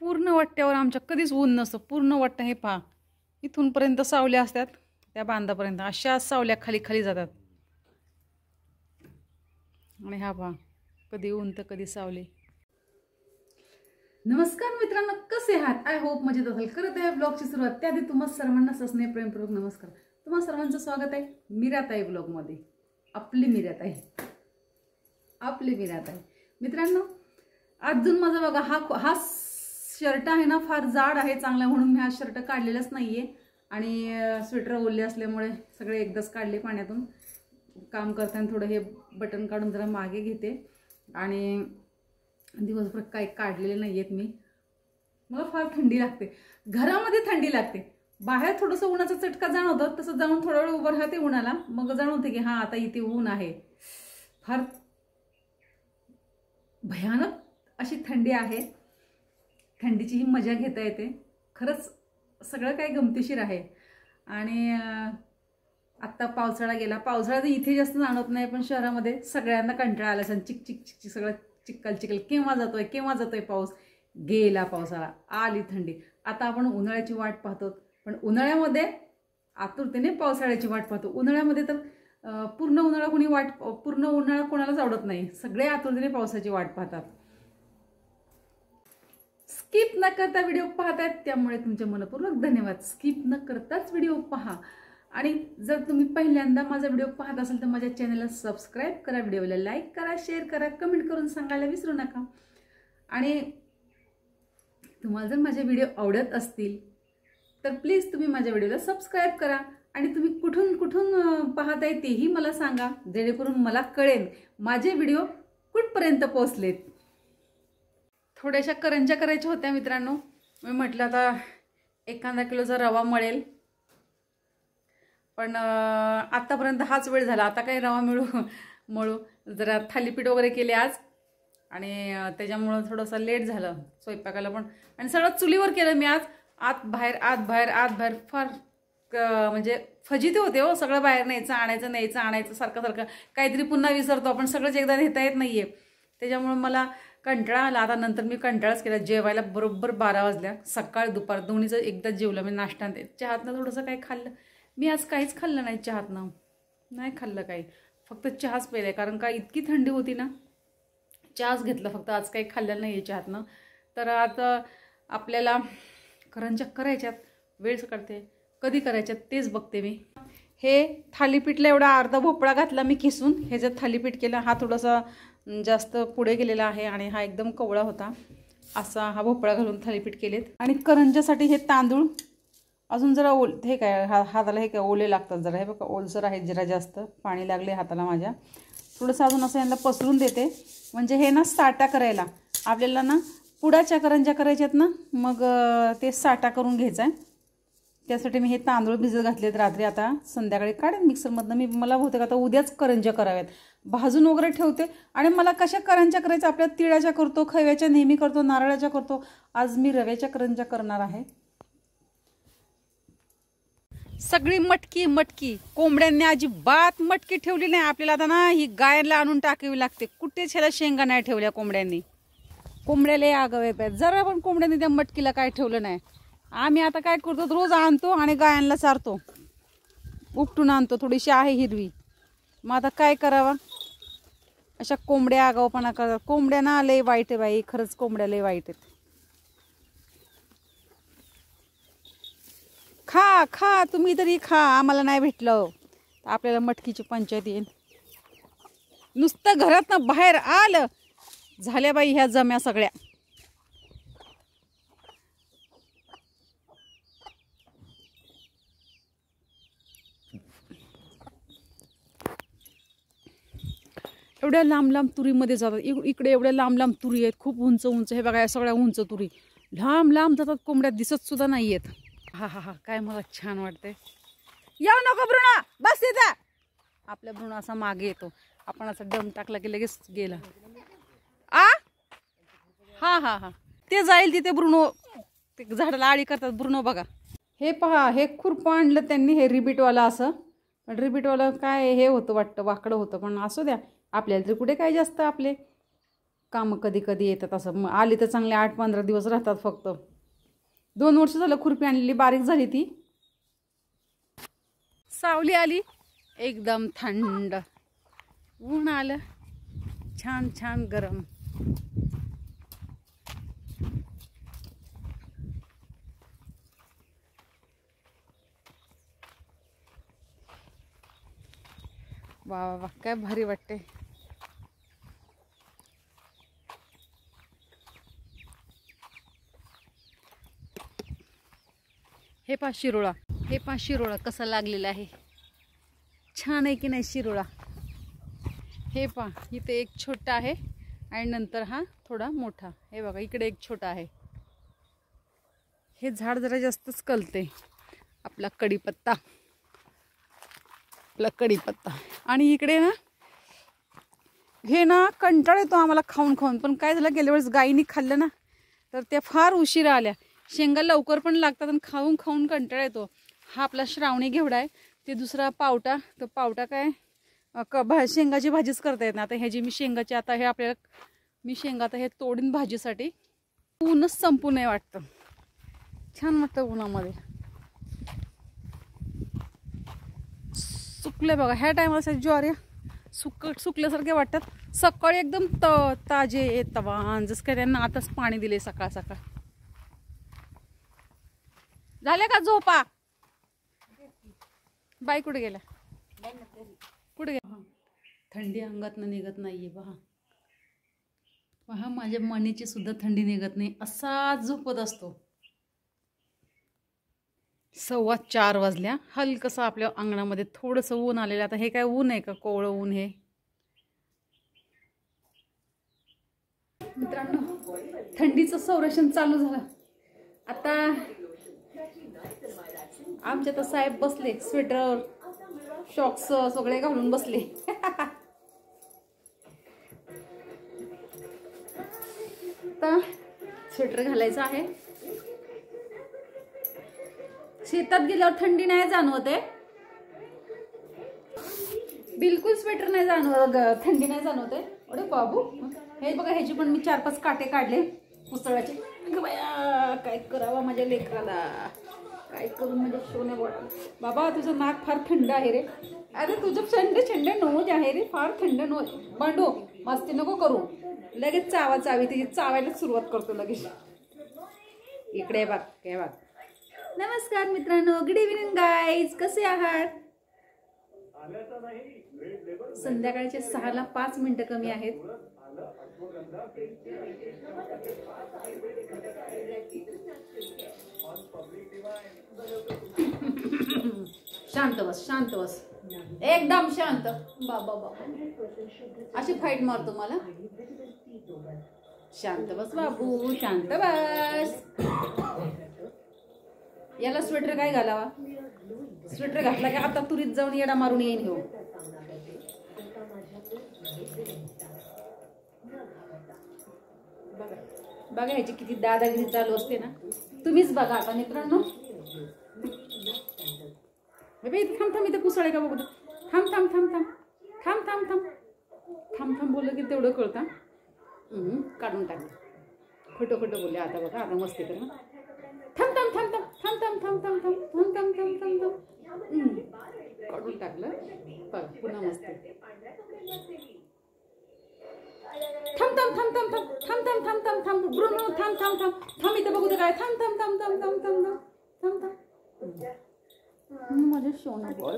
पूर्ण वाट्यावर आमच्या कधीच ऊन नसतं. पूर्ण वाट्या हे पहा, इथूनपर्यंत सावल्या असतात त्या बांधापर्यंत, अशा सावल्या खाली खाली जातात. आणि हा पहा, कधी ऊन तर कधी सावली. नमस्कार मित्रांनो, कसे आहात? आय होप मजेत असेल. करत आहे ब्लॉगची सुरुवात. त्याआधी तुम्हा सर्वांना सस्ने प्रेमपूर्वक नमस्कार. तुम्हा सर्वांचं स्वागत आहे मीराताई ब्लॉगमध्ये. आपली मीराताई मित्रांनो, अजून माझा बघा हा शर्ट आहे ना, फार जाड आहे चांगला, म्हणून मी हा शर्ट काढलेलाच नाहीये. आणि स्वेटर ओले असल्यामुळे सगळे एकदाच काढले पाण्यातून. काम करताना थोडं हे बटन काढून जरा मागे घेते. आणि दिवसभर काही काढलेले नाहीयेत मी. मला फार थंडी लागते, घरामध्ये थंडी लागते. बाहेर थोडंसं उन्हाचा चटका जाणवतं, तसं जाऊन थोडा वेळ उभं राहते उन्हाला, मग जाणवते की हा आता इथे ऊन आहे. फार भयानक अशी थंडी आहे. थंडीची ही मजा घेता येते. खरंच सगळं काही गमतीशीर आहे. आणि आत्ता पावसाळा गेला. पावसाळा तर इथे जास्त जाणवत नाही, पण शहरामध्ये सगळ्यांना कंटाळा आला असेल. चिक चिक चिक सगळं चिक्कल चिक्कल. केव्हा जातोय पाऊस. गेला पावसाळा, आली थंडी. आता आपण उन्हाळ्याची वाट पाहतो, पण उन्हाळ्यामध्ये आतुरतेने पावसाळ्याची वाट पाहतो. उन्हाळ्यामध्ये तर पूर्ण उन्हाळा कोणालाच आवडत नाही. सगळे आतुरतेने पावसाची वाट पाहतात. स्किप न करता व्हिडिओ पाहतायत, त्यामुळे तुमचे मनपूर्वक धन्यवाद. स्किप न करताच व्हिडिओ पहा. आणि जर तुम्ही पहिल्यांदा माझा व्हिडिओ पाहत असाल तर माझ्या चॅनलला सबस्क्राईब करा, व्हिडिओला लाईक करा, शेअर करा, कमेंट करून सांगायला विसरू नका. आणि तुम्हाला जर माझे व्हिडिओ आवडत असतील तर प्लीज तुम्ही माझ्या व्हिडिओला सबस्क्राईब करा. आणि तुम्ही कुठून पाहताय तेही मला सांगा, जेणेकरून मला कळेल माझे व्हिडिओ कुठपर्यंत पोहोचलेत. थोड्याशा करंज्या करायच्या होत्या मित्रांनो. मी म्हटलं आता 1 किलोचा रवा मळेल, पण आत्तापर्यंत हाच वेळ झाला. आता काही रवा मळू जरा थालीपीठ वगैरे केले आज, आणि त्याच्यामुळं थोडंसं लेट झालं स्वयंपाकाला पण. आणि सगळं चुलीवर केलं मी आज. आत बाहेर फार म्हणजे फजिती होते हो. सगळं बाहेर न्यायचं आणायचं सारखं काहीतरी पुन्हा विसरतो आपण. सगळंच एकदा नेता येत नाहीये, त्याच्यामुळे मला कंटाळा आला. आता नंतर मी कंटाळाच केला. जेवायला बरोबर 12 वाजल्या. सकाळ दुपार दोन्हीचं एकदाच जेवलं मी. नाश्ता चहातनं थोडंसं काही खाल्लं मी. आज काहीच खाल्लं नाही, चहातनं नाही खाल्लं काही, फक्त चहाच प्यायला. कारण का इतकी थंडी होती ना, चहाच घेतला फक्त. आज काही खाल्लेलं नाही आहे चहातनं. तर आता आपल्याला करंज्या करायच्यात. वेळ काढते, कधी करायच्यात तेच बघते मी. हे थालीपीठला एवढा अर्धा भोपळा घातला मी खिसून, ह्याच्यात थालीपीठ केला. हा थोडासा जास्त पुढे गेलेला आहे आणि हा एकदम कवळा होता. असा हा भोपळा घालून थालीपीठ केलेत. आणि करंज्यासाठी हे तांदूळ अजून जरा हे काय हाताला हे काय ओले लागतात जरा. हे बघा ओलसर आहे जरा, जास्त पाणी लागले हाताला माझ्या. थोडंसं अजून असं यांना पसरून देते, म्हणजे हे ना साटा करायला आपल्याला ना पुडाच्या करंज्या करायच्यात ना, मग ते साटा करून घ्यायचा आहे. त्यासाठी मी हे तांदूळ भिजत घातलेत रात्री. आता संध्याकाळी काढेन मिक्सरमधनं. मला होतं का आता उद्याच करंज्या कराव्यात. भाजून वगैरे ठेवते. आणि मला कशा करंज्या करायच्या, आपल्या तिळाच्या करतो, खव्याच्या नेहमी करतो, नारळाच्या करतो. आज मी रव्याच्या करंज्या करणार आहे. सगळी मटकी कोंबड्यांनी अजिबात मटकी ठेवली नाही. आपल्याला आता ना ही गायला आणून टाकावी लागते. कुठेच ह्याला शेंगा नाही ठेवल्या कोंबड्यांनी. कोंबड्याला आगाव येतात. जरा पण कोंबड्यांनी त्या मटकीला काय ठेवलं नाही. आम्ही आता काय करतो, रोज आणतो आणि गायांना चारतो. उपटून आणतो, थोडीशी आहे हिरवी. मग आता काय करावा, अशा कोंबड्या आगावपणा करतात. कोंबड्या ना लय वाईट आहे बाई, खरंच कोंबड्या लय वाईट आहेत. खा तुम्ही तरी खा, आम्हाला नाही भेटलं. आपल्याला मटकीची पंचायत येईल. नुसतं घरातनं बाहेर आलं झाल्या बाई ह्या जम्या सगळ्या. एवढ्या लांब तुरीमध्ये जातात. इकडे एवढ्या लांब तुरी आहेत, खूप उंच. हे बघा या सगळ्या उंच तुरी लांब जातात. कोंबड्या दिसत सुद्धा नाही आहेत. हा काय मला छान वाटते. येऊ नको ब्रुणा, बस तिथं. आपल्या ब्रुणा असा मागे येतो. आपण असं दम टाकला की लगेच गेला. हा ते जाईल तिथे. ब्रुनो ते झाडाला आळी करतात. ब्रुनो बघा, हे पहा, हे खुरपं आणलं त्यांनी, हे रिबीटवाला. असं पण रिबीटवाला काय हे होतं वाटतं, वाकडं होतं. पण असू द्या, आपल्याला तरी कुठे काय जास्त आपले कामं कधी कधी येतात असं. मग आली तर चांगले 8-15 दिवस राहतात फक्त. 2 वर्ष झालं खुरपी आणलेली, बारीक झाली ती. सावली आली, एकदम थंड ऊन आलं, छान छान गरम. वा वा वा, काय भारी वाटते. हे पहा शिरोळा, हे पहा शिरोळा कसा लागलेला आहे. छान आहे की नाही शिरोळा. हे पहा, इथे एक छोटा आहे आणि नंतर हा थोडा मोठा. हे बघा, इकडे एक छोटा आहे. हे झाड जरा जास्तच कलते. आपला कढीपत्ता, आपला कढीपत्ता. आणि इकडे ना, हे ना कंटाळ येतो आम्हाला खाऊन खाऊन. पण काय झालं, गेल्या वेळेस गाईनी खाल्लं ना, तर त्या फार उशिरा आल्या. शेंगा लवकर पण लागतात आणि खाऊन खाऊन कंटाळा येतो. हा आपला श्रावणी घेवडा आहे, ते दुसरा पावटा. तर पावटा काय शेंगाची भाजीच करता येत ना. आता ह्याची मी शेंगाची, आता हे आपल्याला मी शेंगा आता हे तोडीन भाजीसाठी. ऊनच संपू नये वाटतं, छान वाटतं उन्हामध्ये. सुकले बघा, ह्या टायमाला ज्वारी सुकल्यासारखे वाटतात. सकाळी एकदम ताजे तवान, जसं काय त्यांना आताच पाणी दिले सकाळ सकाळ. झाले का झोपा? बाई कुठे गेला? कुठे गेला? थंडी अंगातनं निघत नाहीये पहा. पहा, माझ्या मनीची सुद्धा थंडी निघत नाही, असा झोपत असतो. 4:15 वाजल्या. हलकसं आपल्या अंगणामध्ये थोडंसं ऊन आलेलं. आता हे काय ऊन आहे का, कोवळं ऊन हे. मित्रांनो, थंडीचं संरक्षण चालू झालं. आता आमच्या तर साहेब बसले, स्वेटर शॉक्स सगळे घालून बसले. आता स्वेटर घालायचं आहे. शेतात गेल्यावर थंडी नाही जाणवत आहे, बिलकुल स्वेटर नाही जाणवत, थंडी नाही जाणवत आहे. अरे बाबू, हे बघा, ह्याची पण मी 4-5 काटे काढले पुसळाचे. काय करावं माझ्या लेकराला, काय करून म्हणजे शोने बोला. बाबा, तुझं नाक फार थंड आहे रे. अरे तुझं थंड नोज आहे रे, फार थंड नोज. बंडू, मस्ती नको करू. लगेच चावी तिची चावायला सुरुवात करतो लगेच. इकडे बघ, काय बघ. नमस्कार मित्रांनो, गुड इव्हनिंग गाईज, कसे आहात? संध्याकाळचे 6ला 5 मिनिटं कमी आहेत. शांत बस, शांत बस, एकदम शांत. बाबा बाबा, अशी फाईट मारतो मला. शांत बस बाबू, शांत बस. याला स्वेटर काय घालावा? स्वेटर घातला की आता तुरीत जाऊन येडा मारून येईन घेऊ. बघा ह्याची किती दादागिरी चालू असते ना. तुम्हीच बघा आता मित्रांनो. थांब इथे कुसळे का बघू. थांब बोललं की तेवढं कळतं. काढून टाक. खोटं बोलले आता बघा, आता मस्ती कर. थांब काढून टाकलं. पुन्हा मस्ती. थांब ब्रुनो, थांब इथे बघू दे काय. थांब. माझे सोना बॉल,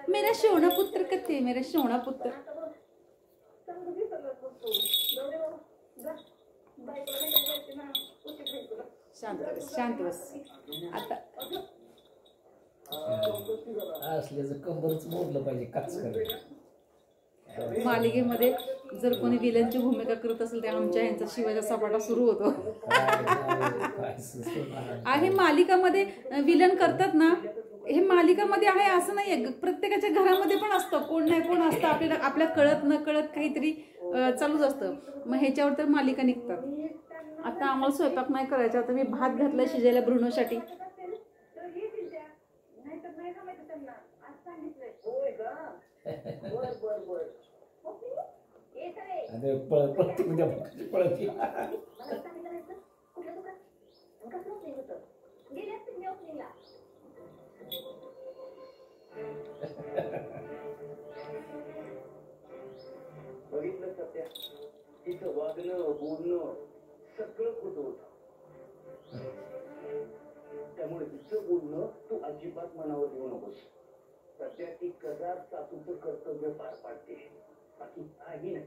मेरा सोना पुत्र कते, मेरा सोना पुत्र. शांत बस आता. असल्याचं कंबरच मोडलं पाहिजे काच. मालिकेमध्ये जर कोणी विलनची भूमिका करत असेल तर आमच्या ह्यांचा शिवाचा सपाटा सुरू होतो. आहे मालिकामध्ये विलन करतात ना, हे मालिकामध्ये आहे असं नाहीये, प्रत्येकाच्या घरामध्ये पण असतं. कोण नाही कोण असतं, आपल्या कळत न कळत काहीतरी चालूच असतं. मग ह्याच्यावर तर मालिका निघतात. आता आम्हाला स्वयंपाक नाही करायचा. आता मी भात घातलाय शिजायला ब्रुनोसाठी. अरे पळती उद्या कशी पळती. बघितलं सत्या, तिचं वागणं बोलणं सगळं खोटं होतं. त्यामुळे तिचं बोलणं तू अजिबात मनावर घेऊ नकोस. सध्या ती कदाच सासूचं कर्तव्य पार पाडते, बाकी काही नाही.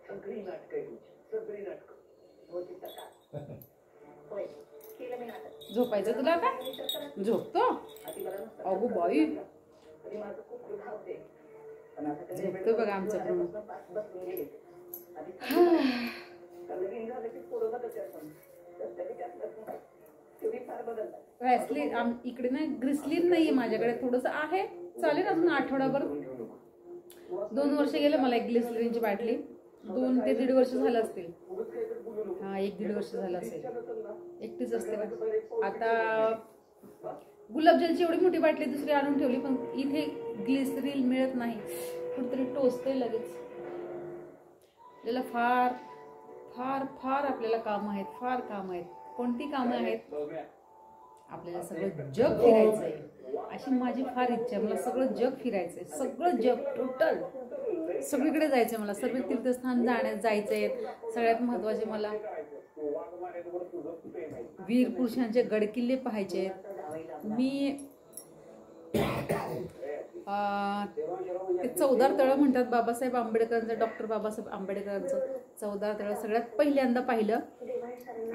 सगळी नाटकं आहे तुझी, सगळी नाटकं. झोपायचं तुला आता? झोपतो अगो बाई. झोपतो बघा आमचं प्रणव. व्हॅसलीन इकडे ना ग्रिसलीन नाहीये माझ्याकडे, थोडंसं आहे, चालेल अजून आठवडाभर. 2 वर्ष गेले मला एक ग्लिसरीनची बाटली. 2 ते 1.5 वर्ष झालं असतील. हा 1-1.5 वर्ष झालं असेल. एकटीच असते ना. आता गुलाबजलची एवढी मोठी बाटली दुसरी आणून ठेवली, पण इथे ग्लिसरीन मिळत नाही. कुठेतरी टोचते लगेच. आपल्याला फार फार फार आपल्याला काम आहेत, फार काम आहेत. कोणती कामं आहेत? आपल्याला सगळं जग फिरायचंय, अशी माझी फार इच्छा आहे. मला सगळं जग फिरायचंय, सगळं जग टोटल सगळीकडे जायचंय मला. सगळे तीर्थस्थान जायचंय. सगळ्यात महत्वाचे मला वीर पुरुषांचे गडकिल्ले पाहायचे. मी ते 14 तळं म्हणतात बाबासाहेब आंबेडकरांचं, डॉक्टर बाबासाहेब आंबेडकरांचं 14 तळं सगळ्यात पहिल्यांदा पाहिलं.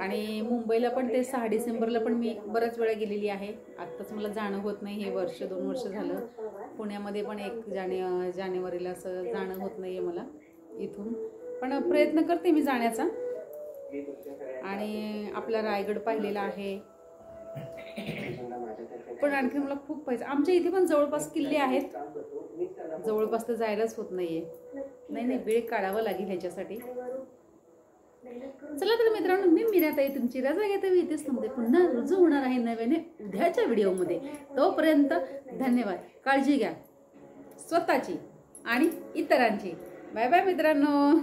आणि मुंबईला पण ते 6 डिसेंबरला पण मी बऱ्याच वेळा गेलेली आहे. आत्ताच मला जाणं होत नाही, हे 2 वर्ष झालं. पुण्यामध्ये पण 1 जानेवारीला असं जाणं होत नाही आहे मला इथून, पण प्रयत्न करते मी जाण्याचा. आणि आपला रायगड पाहिलेला आहे, पण आणखी मला खूप पाहिजे. आमच्या इथे पण जवळपास किल्ले आहेत, जवळपास तर जायलाच होत नाहीये. नाही वेळ काढावा लागेल ह्याच्यासाठी. चला तर मित्रांनो, मी मीराताई तुमची रजा घेते, मी इथेच थांबते. पुन्हा रुजू होणार आहे नव्याने उद्याच्या व्हिडिओमध्ये. तोपर्यंत धन्यवाद. काळजी घ्या स्वतःची आणि इतरांची. बाय बाय मित्रांनो.